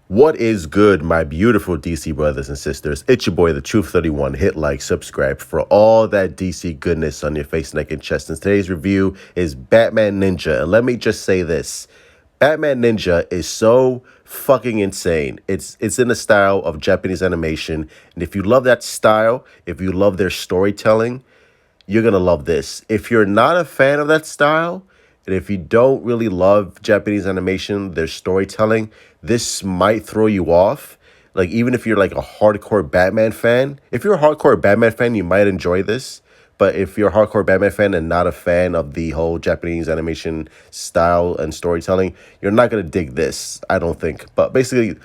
What is good, my beautiful DC brothers and sisters? It's your boy, the Truth 31. Hit like, subscribe for all that DC goodness on your face, neck, and chest. And today's review is Batman Ninja. And let me just say this. Batman Ninja is so fucking insane. It's in the style of Japanese animation. And if you love that style, if you love their storytelling, you're going to love this. If you're not a fan of that style, and if you don't really love Japanese animation, their storytelling, this might throw you off. Like, even if you're like a hardcore Batman fan, if you're a hardcore Batman fan, you might enjoy this. But if you're a hardcore Batman fan and not a fan of the whole Japanese animation style and storytelling, you're not going to dig this, I don't think. But basically,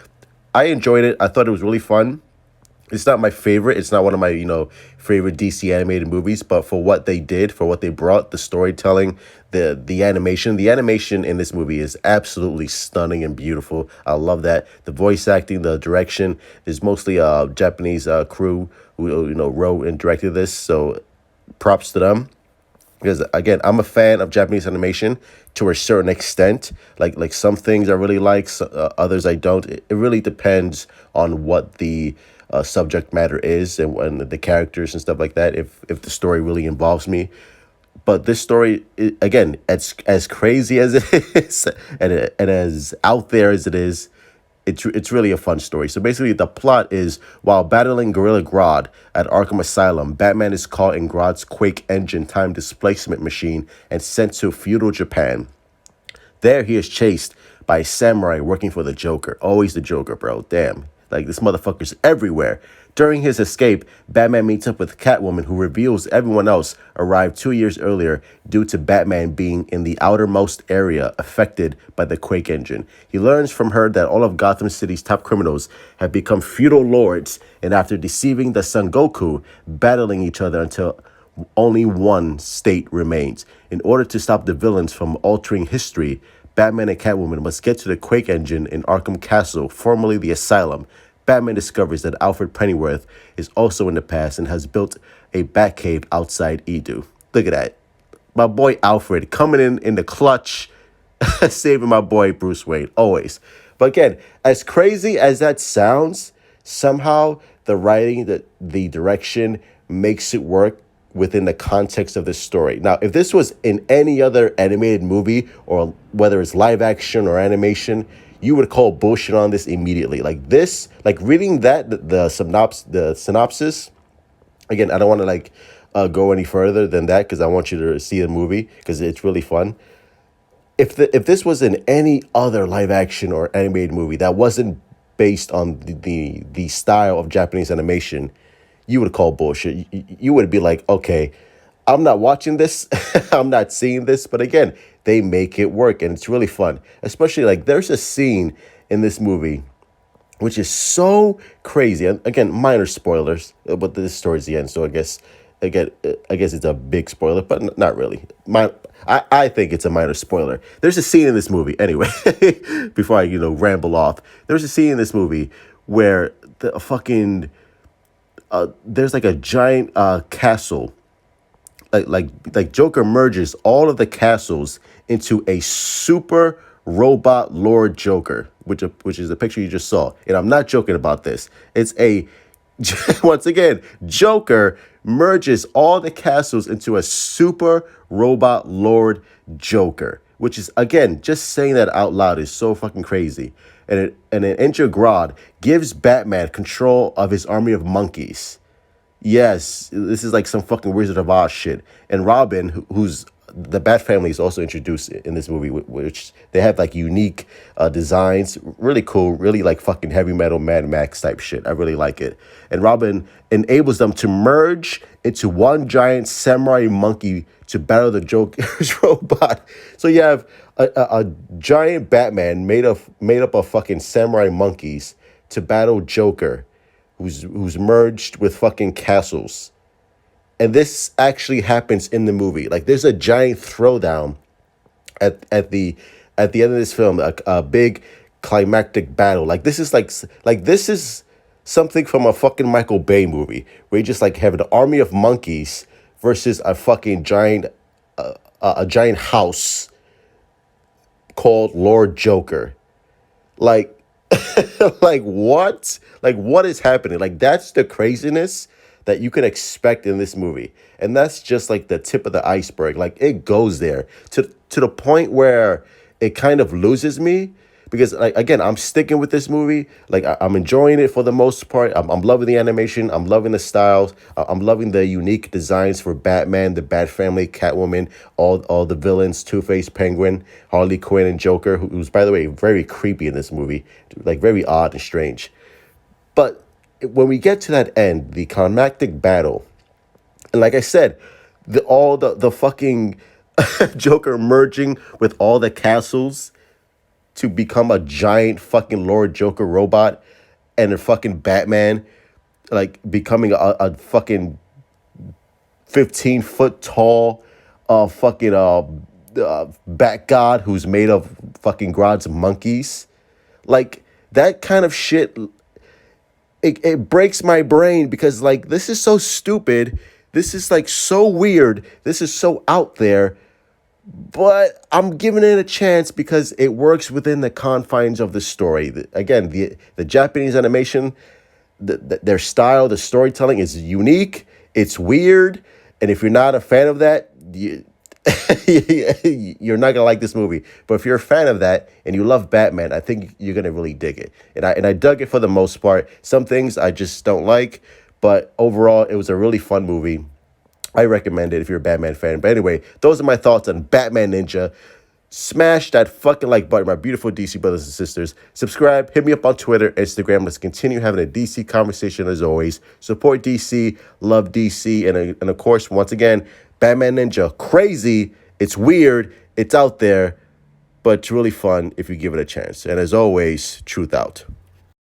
I enjoyed it. I thought it was really fun. It's not my favorite. It's not one of my, favorite DC animated movies, but for what they did, for what they brought, the storytelling, the animation in this movie is absolutely stunning and beautiful. I love that. The voice acting, the direction is mostly a Japanese crew who, wrote and directed this. So props to them. Because again, I'm a fan of Japanese animation to a certain extent. Like some things I really like, others I don't. It really depends on what the subject matter is and the characters and stuff like that. If the story really involves me, but this story, again, as crazy as it is and as out there as it is, it's really a fun story. So basically, the plot is while battling Gorilla Grodd at Arkham Asylum, Batman is caught in Grodd's Quake engine time displacement machine and sent to feudal Japan. There, he is chased by a samurai working for the Joker. Always the Joker, bro. Damn. Like, this motherfucker's everywhere. During his escape, Batman meets up with Catwoman, who reveals everyone else arrived 2 years earlier due to Batman being in the outermost area affected by the Quake engine. He learns from her that all of Gotham City's top criminals have become feudal lords, and after deceiving the Son Goku, battling each other until only one state remains. In order to stop the villains from altering history, Batman and Catwoman must get to the Quake engine in Arkham Castle, formerly the Asylum. Batman discovers that Alfred Pennyworth is also in the past and has built a Batcave outside Edu. Look at that. My boy Alfred coming in the clutch, saving my boy Bruce Wayne, always. But again, as crazy as that sounds, somehow the writing, the direction makes it work within the context of this story. Now, if this was in any other animated movie, or whether it's live action or animation, you would call bullshit on this immediately. Like this, like reading that, the synopsis. Again, I don't want to go any further than that because I want you to see the movie because it's really fun. If this was in any other live action or animated movie that wasn't based on the style of Japanese animation, you would call bullshit. You would be like, okay, I'm not watching this. I'm not seeing this. But again, they make it work and it's really fun. Especially like there's a scene in this movie which is so crazy. And again, minor spoilers, but this story's the end. So I guess it's a big spoiler, but not really. I think it's a minor spoiler. There's a scene in this movie, anyway, before I, ramble off. There's a scene in this movie where the fucking there's like a giant castle. Like Joker merges all of the castles into a super robot Lord Joker, which is the picture you just saw. And I'm not joking about this. It's a once again, Joker merges all the castles into a super robot Lord Joker, which is, again, just saying that out loud is so fucking crazy. And an Enter Grodd gives Batman control of his army of monkeys. Yes, this is like some fucking Wizard of Oz shit. And Robin, who's the Bat family, is also introduced in this movie, which they have like unique designs, really cool, really like fucking heavy metal Mad Max type shit. I really like it. And Robin enables them to merge into one giant samurai monkey to battle the Joker's robot. So you have a giant Batman made up of fucking samurai monkeys to battle Joker, who's merged with fucking castles. And this actually happens in the movie. Like there's a giant throwdown at the end of this film, a big climactic battle. Like this is something from a fucking Michael Bay movie where you just like have an army of monkeys versus a fucking giant house called Lord Joker. Like Like what? Like what is happening? Like that's the craziness that you can expect in this movie. And that's just like the tip of the iceberg. Like it goes there to the point where it kind of loses me because like again, I'm sticking with this movie. Like I'm enjoying it for the most part. I'm loving the animation. I'm loving the styles. I'm loving the unique designs for Batman, the Bat Family, Catwoman, all the villains, Two Face, Penguin, Harley Quinn, and Joker, who's by the way very creepy in this movie, like very odd and strange. But when we get to that end, the climactic battle, and like I said, the fucking Joker merging with all the castles to become a giant fucking Lord Joker robot, and a fucking Batman like becoming a fucking 15-foot tall fucking bat god who's made of fucking Grodd's monkeys. Like that kind of shit, it breaks my brain because like this is so stupid. This is like so weird. This is so out there, but I'm giving it a chance because it works within the confines of the story. Again, the Japanese animation, their style, the storytelling is unique. It's weird, and if you're not a fan of that, you're not gonna like this movie. But if you're a fan of that and you love Batman, I think you're gonna really dig it. And I dug it for the most part. Some things I just don't like, but overall, it was a really fun movie. I recommend it if you're a Batman fan. But anyway, those are my thoughts on Batman Ninja. Smash that fucking like button, my beautiful DC brothers and sisters. Subscribe, hit me up on Twitter, Instagram. Let's continue having a DC conversation as always. Support DC, love DC, and of course, once again, Batman Ninja, crazy. It's weird. It's out there, but it's really fun if you give it a chance. And as always, truth out.